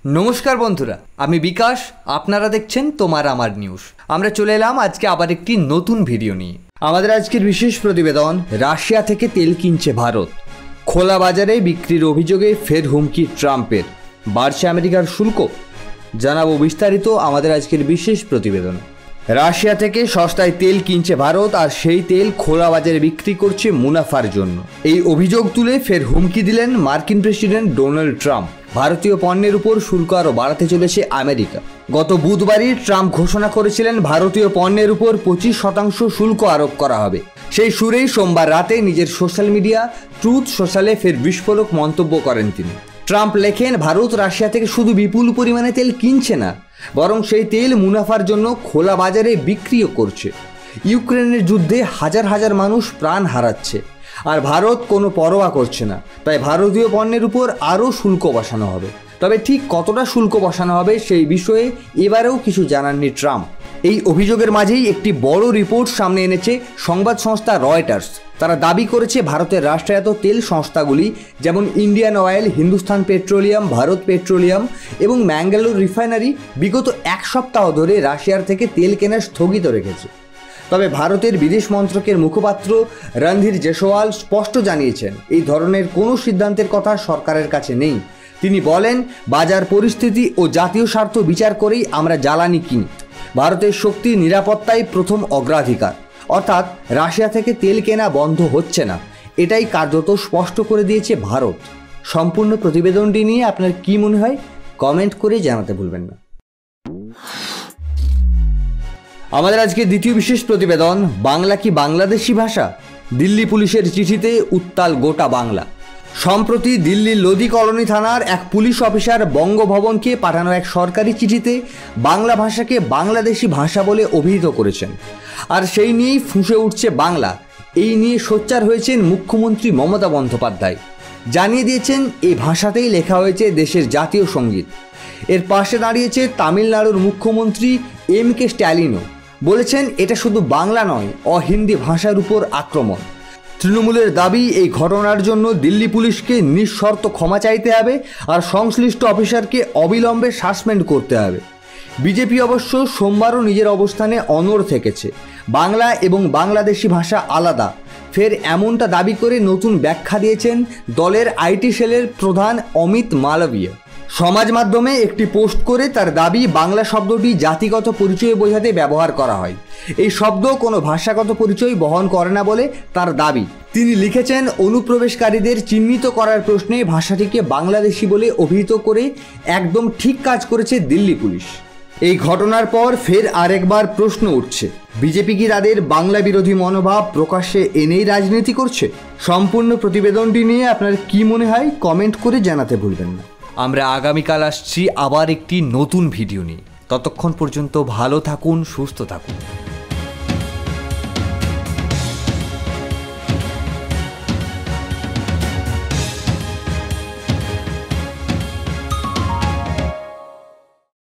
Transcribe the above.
নমস্কার বন্ধুরা, আমি বিকাশ। আপনারা দেখছেন তোমার আমার নিউজ। আমরা চলে এলাম আজকে আবার একটি নতুন ভিডিও নিয়ে। আমাদের আজকের বিশেষ প্রতিবেদন, রাশিয়া থেকে তেল কিনছে ভারত, খোলা বাজারে বিক্রির অভিযোগে ফের হুমকি ট্রাম্পের, বাড়ছে আমেরিকার শুল্ক। জানাবো বিস্তারিত আমাদের আজকের বিশেষ প্রতিবেদন। রাশিয়া থেকে সস্তায় তেল কিনছে ভারত, আর সেই তেল খোলা বাজারে বিক্রি করছে মুনাফার জন্য। এই অভিযোগ তুলে ফের হুমকি দিলেন মার্কিন প্রেসিডেন্ট ডোনাল্ড ট্রাম্প। ভারতীয় পণ্যের উপর শুল্ক আরও বাড়াতে চলেছে আমেরিকা। গত বুধবারই ট্রাম্প ঘোষণা করেছিলেন ভারতীয় পণ্যের উপর 25% শুল্ক আরোপ করা হবে। সেই সুরেই সোমবার রাতে নিজের সোশ্যাল মিডিয়া ট্রুথ সোশ্যালে ফের বিস্ফোরক মন্তব্য করেন তিনি। ট্রাম্প লেখেন, ভারত রাশিয়া থেকে শুধু বিপুল পরিমাণে তেল কিনছে না, বরং সেই তেল মুনাফার জন্য খোলা বাজারে বিক্রিও করছে। ইউক্রেনের যুদ্ধে হাজার হাজার মানুষ প্রাণ হারাচ্ছে, আর ভারত কোনো পরোয়া করছে না। তাই ভারতীয় পণ্যের উপর আরও শুল্ক বসানো হবে। তবে ঠিক কতটা শুল্ক বসানো হবে সেই বিষয়ে এবারেও কিছু জানাননি ট্রাম্প। এই অভিযোগের মাঝেই একটি বড় রিপোর্ট সামনে এনেছে সংবাদ সংস্থা রয়টার্স। তারা দাবি করেছে ভারতের রাষ্ট্রায়ত্ত তেল সংস্থাগুলি যেমন Indian oil, Hindustan petroleum, Bharat petroleum এবং ম্যাঙ্গালোর রিফাইনারি বিগত এক সপ্তাহ ধরে রাশিয়ার থেকে তেল কেনা স্থগিত রেখেছে। তবে ভারতের বিদেশ মন্ত্রকের মুখপাত্র রণধীর জেসওয়াল স্পষ্ট জানিয়েছেন, এই ধরনের কোনো সিদ্ধান্তের কথা সরকারের কাছে নেই। তিনি বলেন, বাজার পরিস্থিতি ও জাতীয় স্বার্থ বিচার করেই আমরা জ্বালানি কিনি। ভারতের শক্তি নিরাপত্তাই প্রথম অগ্রাধিকার। অর্থাৎ রাশিয়া থেকে তেল কেনা বন্ধ হচ্ছে না, এটাই কার্যত স্পষ্ট করে দিয়েছে ভারত। সম্পূর্ণ প্রতিবেদনটি নিয়ে আপনার কি মনে হয় কমেন্ট করে জানাতে ভুলবেন না। আমাদের আজকে দ্বিতীয় বিশেষ প্রতিবেদন, বাংলা কি বাংলাদেশি ভাষা? দিল্লি পুলিশের চিঠিতে উত্তাল গোটা বাংলা। সম্প্রতি দিল্লির লোদি কলোনি থানার এক পুলিশ অফিসার বঙ্গভবনকে পাঠানো এক সরকারি চিঠিতে বাংলা ভাষাকে বাংলাদেশি ভাষা বলে অভিহিত করেছেন। আর সেই নিয়েই ফুঁসে উঠছে বাংলা। এই নিয়ে সোচ্চার হয়েছেন মুখ্যমন্ত্রী মমতা বন্দ্যোপাধ্যায়। জানিয়ে দিয়েছেন, এই ভাষাতেই লেখা হয়েছে দেশের জাতীয় সঙ্গীত। এর পাশে দাঁড়িয়েছে তামিলনাড়ুর মুখ্যমন্ত্রী MK স্ট্যালিনও। বলেছেন, এটা শুধু বাংলা নয়, অহিন্দি ভাষার উপর আক্রমণ। তৃণমূলের দাবি, এই ঘটনার জন্য দিল্লি পুলিশকে নিঃশর্ত ক্ষমা চাইতে হবে, আর সংশ্লিষ্ট অফিসারকে অবিলম্বে সাসপেন্ড করতে হবে। বিজেপি অবশ্য সোমবারও নিজের অবস্থানে অনড় থেকেছে। বাংলা এবং বাংলাদেশি ভাষা আলাদা। ফের এমনটা দাবি করে নতুন ব্যাখ্যা দিয়েছেন দলের IT সেলের প্রধান অমিত মালবিয়া। সমাজ মাধ্যমে একটি পোস্ট করে তার দাবি, বাংলা শব্দটি জাতিগত পরিচয় বোঝাতে ব্যবহার করা হয়। এই শব্দ কোনো ভাষাগত পরিচয় বহন করে না বলে তার দাবি। তিনি লিখেছেন, অনুপ্রবেশকারীদের চিহ্নিত করার প্রশ্নে ভাষাটিকে বাংলাদেশি বলে অভিহিত করে একদম ঠিক কাজ করেছে দিল্লি পুলিশ। এই ঘটনার পর ফের আরেকবার প্রশ্ন উঠছে, বিজেপি কি তাদের বাংলা বিরোধী মনোভাব প্রকাশ্যে এনেই রাজনীতি করছে? সম্পূর্ণ প্রতিবেদনটি নিয়ে আপনার কি মনে হয় কমেন্ট করে জানাতে ভুলবেন না। আমরা আগামীকাল আসছি আবার একটি নতুন ভিডিও নিয়ে। ততক্ষণ পর্যন্ত ভালো থাকুন, সুস্থ থাকুন।